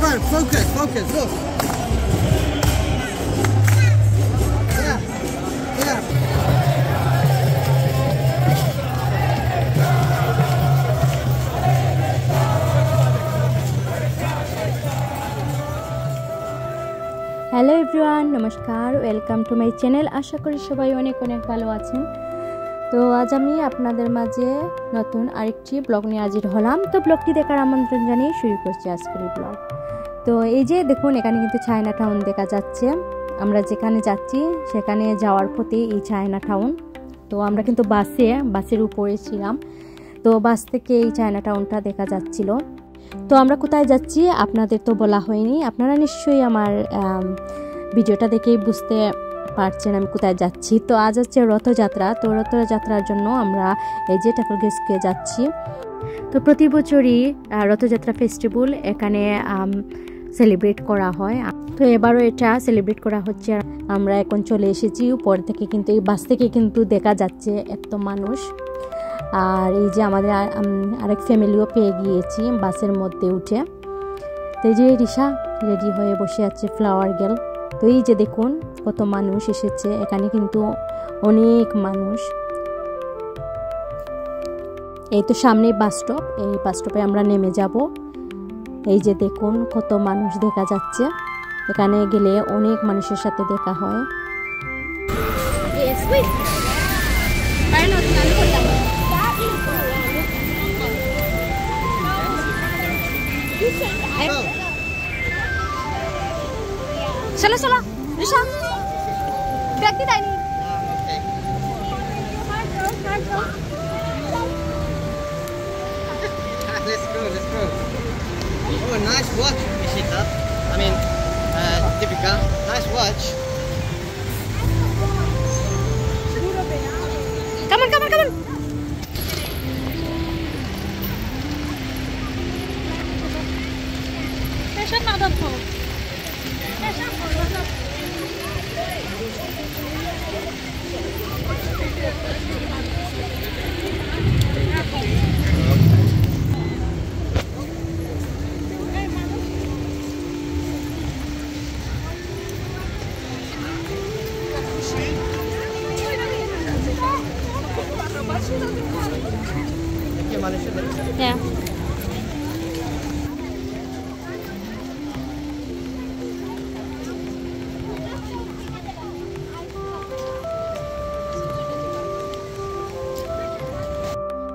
Saban, focus, focus, look. Yeah, yeah. Hello everyone, নমস্কার, welcome to my channel. আশা করি সবাই অনেক অনেক ভালো আছেন। তো আজ আমি আপনাদের মাঝে নতুন আরেকটি ব্লগ নিয়ে হাজির হলাম। তো ব্লগটি দেখার আমন্ত্রণ জানিয়ে শুরু করছি আজকের এই ব্লগ। তো এই যে দেখুন, এখানে কিন্তু চায়না টাউন দেখা যাচ্ছে। আমরা যেখানে যাচ্ছি সেখানে যাওয়ার পথে এই চায়না টাউন। তো আমরা কিন্তু বাসের উপরে ছিলাম। তো বাস থেকে এই চায়না টাউনটা দেখা যাচ্ছিল। তো আমরা কোথায় যাচ্ছি আপনাদের তো বলা হয়নি, আপনারা নিশ্চয়ই আমার ভিডিওটা দেখেই বুঝতে পারছেন আমি কোথায় যাচ্ছি। তো আজ হচ্ছে রথযাত্রা। তো রথযাত্রার জন্য আমরা এই যে টাকলগেস্কে যাচ্ছি। তো প্রতি বছরই রথযাত্রা ফেস্টিভ্যাল এখানে সেলিব্রেট করা হয়। তো এবারও এটা সেলিব্রেট করা হচ্ছে। আমরা এখন চলে এসেছি উপর থেকে, কিন্তু এই বাস থেকে কিন্তু দেখা যাচ্ছে এত মানুষ। আর এই যে আমাদের আরেক ফ্যামিলিও পেয়ে গিয়েছি বাসের মধ্যে উঠে। তো এই যে রিশা রেডি হয়ে বসে আছে, ফ্লাওয়ার গার্ল। তো এই যে দেখুন কত মানুষ এসেছে, এখানে কিন্তু অনেক মানুষ। এই তো সামনে বাস স্টপ, এই বাস স্টপে আমরা নেমে যাব। এই যে দেখুন কত মানুষ দেখা যাচ্ছে, এখানে গেলে অনেক মানুষের সাথে দেখা হয়। চলো চলো রিশা, ব্যক্তি দেয়নি। Let's go, let's go. Oh, nice watch, Ishita. I mean, Deepika, nice watch. Come on, come on, come on. Fashion না দেখো। Fashion করো না। Yeah.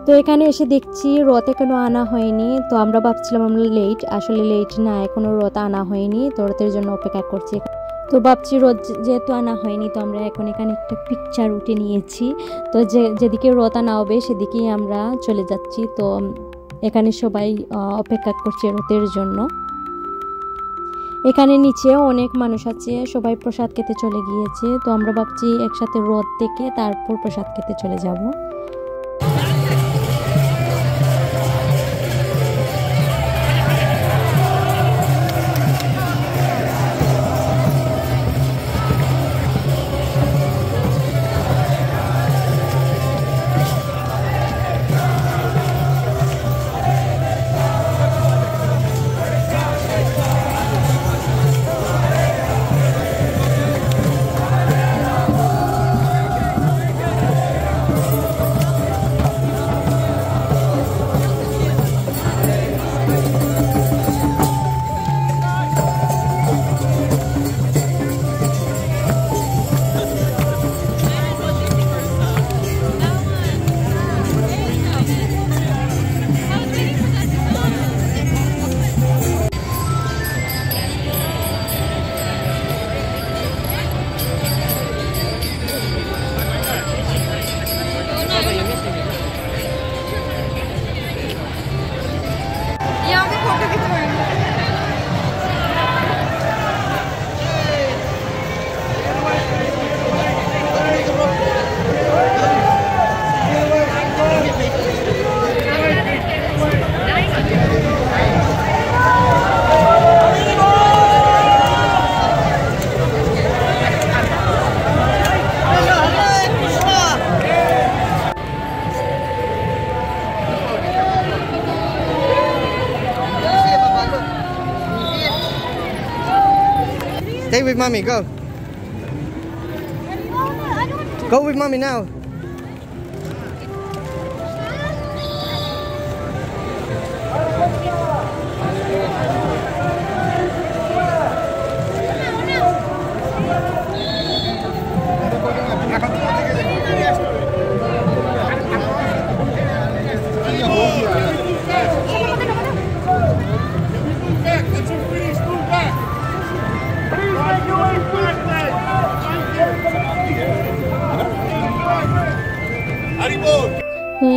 তো এখানে এসে দেখছি রথ এখনো আনা হয়নি। তো আমরা ভাবছিলাম আমরা লেট, আসলে লেট না, এখনো রথ আনা হয়নি। তো রথের জন্য অপেক্ষা করছি। তো ভাবছি রথ যেহেতু আনা হয়নি, তো আমরা এখন এখানে একটা পিকচার উঠে নিয়েছি। তো যেদিকে রথ আনা হবে সেদিকেই আমরা চলে যাচ্ছি। তো এখানে সবাই অপেক্ষা করছে রথের জন্য। এখানে নিচে অনেক মানুষ আছে, সবাই প্রসাদ খেতে চলে গিয়েছে। তো আমরা ভাবছি একসাথে রথ দেখে তারপর প্রসাদ খেতে চলে যাব। Stay with mommy, go. Go with mommy now.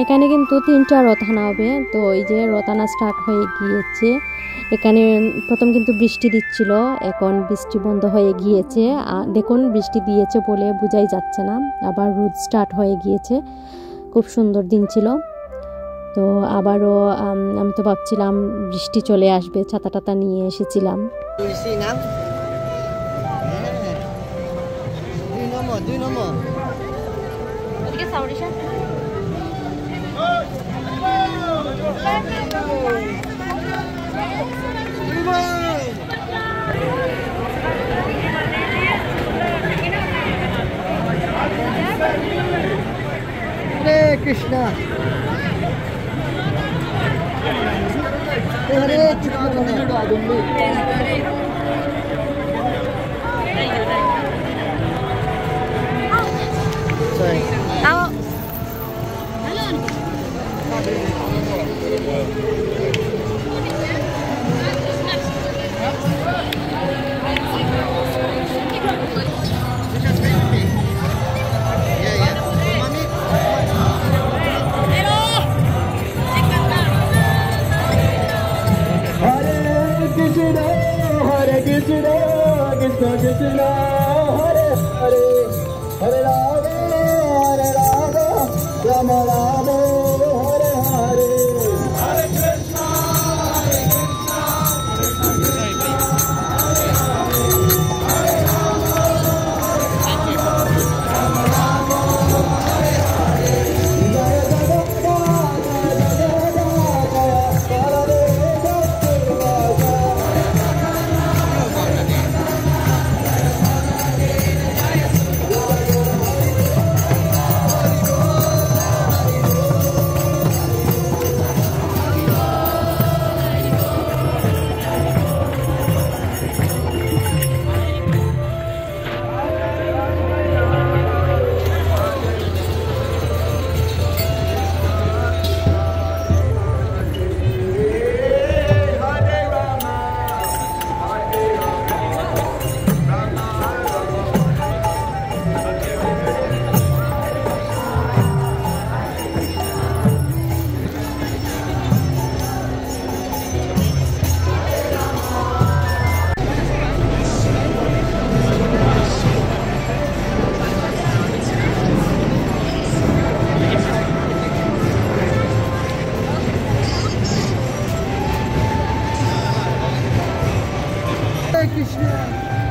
এখানে কিন্তু 3টা রথ আনা হবে। তো এই যে রথ আনা স্টার্ট হয়ে গিয়েছে। এখানে প্রথম কিন্তু বৃষ্টি দিচ্ছিল, এখন বৃষ্টি বন্ধ হয়ে গিয়েছে। দেখুন বৃষ্টি দিয়েছে বলে বোঝাই যাচ্ছে না, আবার রোদ স্টার্ট হয়ে গিয়েছে। খুব সুন্দর দিন ছিল। তো আবারও আমি তো ভাবছিলাম বৃষ্টি চলে আসবে, ছাতা টাতা নিয়ে এসেছিলাম। Hare Krishna. Hare Krishna. Sorry. Krishna Krishna Hare Hare Hare Rama Rama Rama Hare Hare Hare Krishna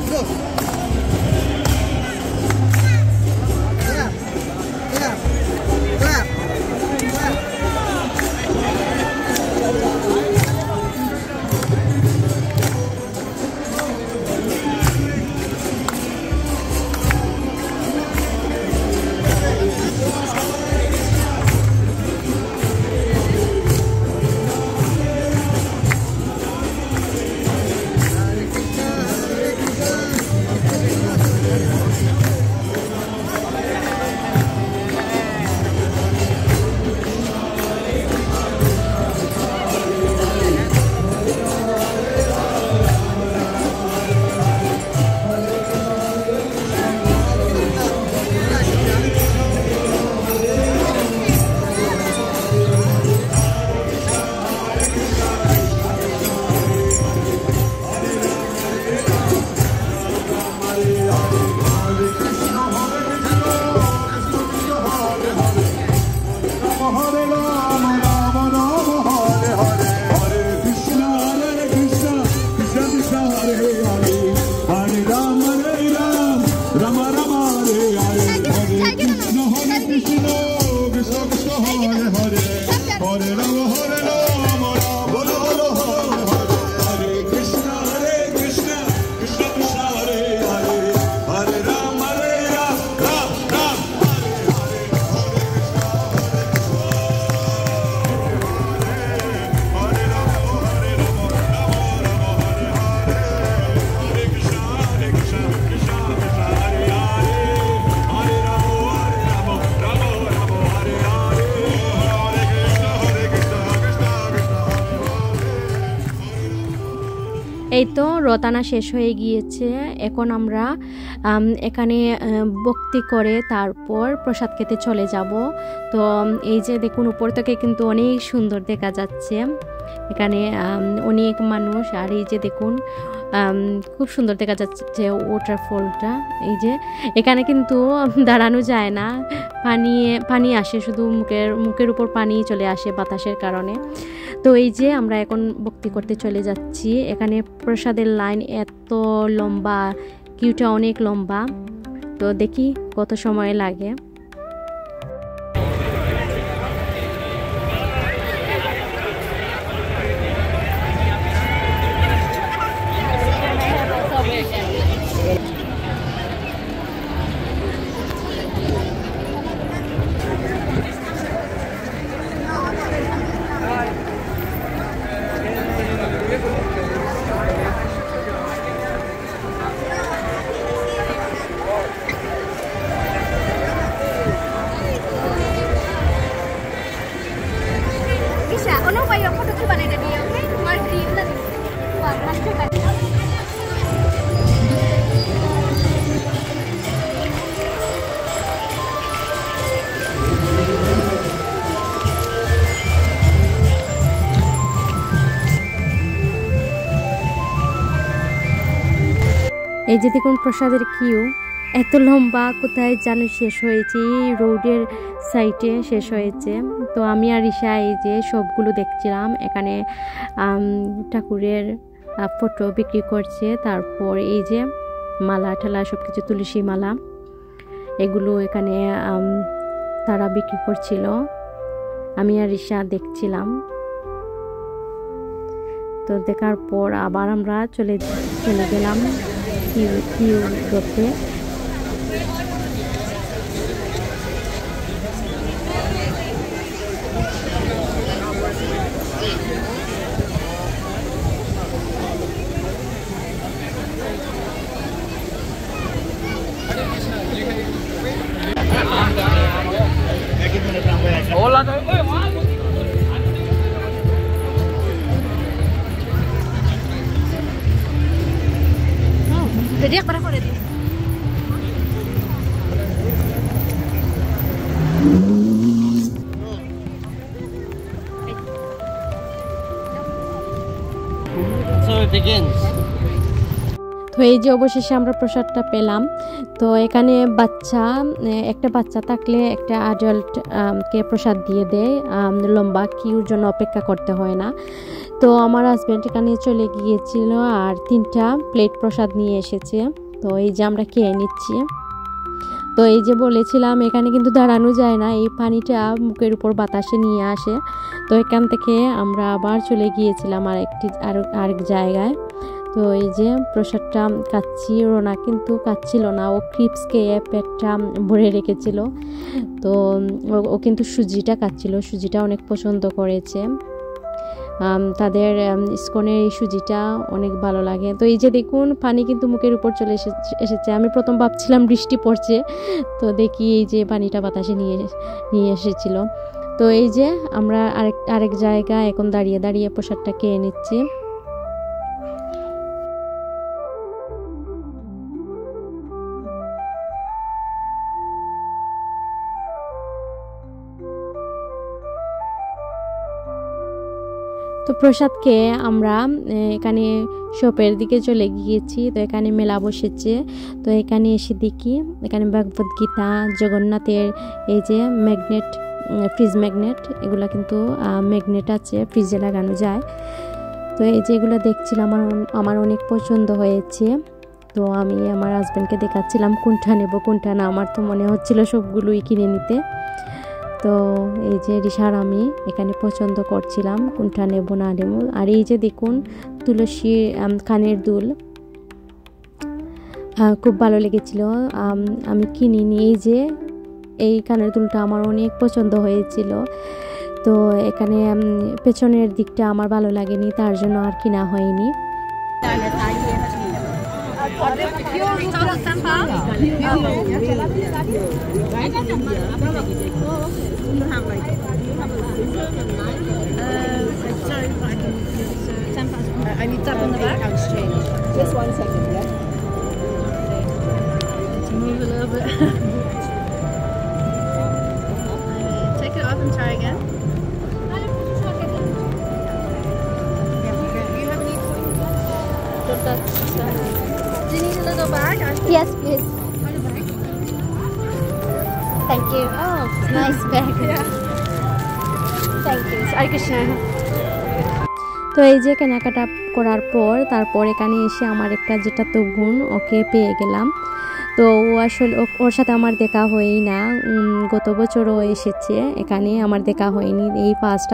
Go. Clap. Clap. Clap. Clap. এই তো রতানা শেষ হয়ে গিয়েছে। এখন আমরা এখানে ভক্তি করে তারপর প্রসাদ খেতে চলে যাব। তো এই যে দেখুন উপর থেকে কিন্তু অনেক সুন্দর দেখা যাচ্ছে, এখানে অনেক মানুষ। আর এই যে দেখুন খুব সুন্দর দেখা যাচ্ছে ওয়াটারফলটা। এই যে এখানে কিন্তু দাঁড়ানো যায় না, পানি আসে, শুধু মুখের উপর পানি চলে আসে বাতাসের কারণে। তো এই যে আমরা এখন ভক্তি করতে চলে যাচ্ছি। এখানে প্রসাদের লাইন এত লম্বা, কিউটা অনেক লম্বা। তো দেখি কত সময় লাগে। এই যে দেখুন প্রসাদের কিউ এত লম্বা, কোথায় যেন শেষ হয়েছে, এই রোডের সাইডে শেষ হয়েছে। তো আমি আর ঈশা এই যে সবগুলো দেখছিলাম। এখানে ঠাকুরের ফটো বিক্রি করছে, তারপর এই যে মালা ঠালা সব কিছু, তুলসী মালা, এগুলো এখানে তারা বিক্রি করছিল। আমি আর ঈশা দেখছিলাম। তো দেখার পর আবার আমরা চলে গেলাম কিউ করতে। Hola, Jadi para করে দিই। So it begins. তো এই যে অবশেষে আমরা প্রসাদটা পেলাম। তো এখানে একটা বাচ্চা থাকলে একটা অ্যাডাল্ট কে প্রসাদ দিয়ে দেয়, লম্বা কিউর জন্য অপেক্ষা করতে হয় না। তো আমার হাজব্যান্ড এখানে চলে গিয়েছিল আর 3টা প্লেট প্রসাদ নিয়ে এসেছে। তো এই যে আমরা খেয়ে নিচ্ছি। তো এই যে বলেছিলাম এখানে কিন্তু দাঁড়ানো যায় না, এই পানিটা মুখের উপর বাতাসে নিয়ে আসে। তো এখান থেকে আমরা আবার চলে গিয়েছিলাম আরেক জায়গায়। তো এই যে প্রসাদটা খাচ্ছি, রোনা কিন্তু খাচ্ছিল না, ও ক্রিপস খেয়ে পেটটা ভরে রেখেছিল। তো ও কিন্তু সুজিটা খাচ্ছিল, সুজিটা অনেক পছন্দ করেছে। তাদের ইসকনের এই সুজিটা অনেক ভালো লাগে। তো এই যে দেখুন পানি কিন্তু মুখের উপর চলে এসেছে। আমি প্রথম ভাবছিলাম বৃষ্টি পড়ছে, তো দেখি এই যে পানিটা বাতাসে নিয়ে এসেছিল। তো এই যে আমরা আরেক জায়গায় এখন দাঁড়িয়ে দাঁড়িয়ে প্রসাদটা খেয়ে নিচ্ছি। তো প্রসাদ খেয়ে আমরা এখানে শপের দিকে চলে গিয়েছি। তো এখানে মেলা বসেছে। তো এখানে এসে দেখি এখানে ভগবদ গীতা, জগন্নাথের এই যে ম্যাগনেট, ফ্রিজ ম্যাগনেট, এগুলা কিন্তু ম্যাগনেট আছে, ফ্রিজে লাগানো যায়। তো এই যে এগুলো দেখছিলাম, আমার অনেক পছন্দ হয়েছে। তো আমি আমার হাজব্যান্ডকে দেখাচ্ছিলাম কোনটা নেব কোনটা না। আমার তো মনে হচ্ছিল সবগুলোই কিনে নিতে। তো এই যে রিশার আমি এখানে পছন্দ করছিলাম কোনটা নেব না নেব। আর এই যে দেখুন তুলসী কানের দুল, খুব ভালো লেগেছিল, আমি কিনিনি। এই যে এই কানের দুলটা আমার অনেক পছন্দ হয়েছিল। তো এখানে পেছনের দিকটা আমার ভালো লাগেনি, তার জন্য আর কিনা হয়নি। I need tap on the back. Just 1 second, yeah. To move a little bit. Take it off and try again. Do you need a little bag? Yes, please. Thank you. Oh, nice bag. Yeah. Thank you. তো এই যে কেনাকাটা করার পর তারপর এখানে এসে আমার একটা যেটা তো বোন, ওকে পেয়ে গেলাম। তো ও আসলে ওর সাথে আমার দেখা হয়ই না, গত বছরও এসেছে এখানে, আমার দেখা হয়নি। এই ফার্স্ট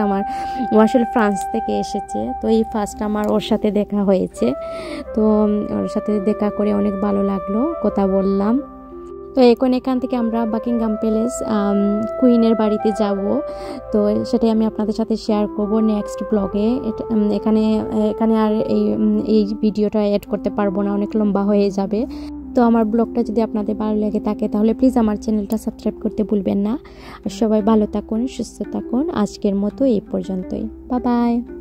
ও আসলে ফ্রান্স থেকে এসেছে, তো এই ফার্স্ট আমার ওর সাথে দেখা হয়েছে। তো ওর সাথে দেখা করে অনেক ভালো লাগলো, কথা বললাম। তো এখন এখান থেকে আমরা বাকিংহাম প্যালেস কুইনের বাড়িতে যাব। তো সেটাই আমি আপনাদের সাথে শেয়ার করব নেক্সট ব্লগে। এখানে আর এই ভিডিওটা অ্যাড করতে পারবো না, অনেক লম্বা হয়ে যাবে। তো আমার ব্লগটা যদি আপনাদের ভালো লেগে থাকে তাহলে প্লিজ আমার চ্যানেলটা সাবস্ক্রাইব করতে ভুলবেন না। আর সবাই ভালো থাকুন, সুস্থ থাকুন। আজকের মতো এই পর্যন্তই, বাই বাই।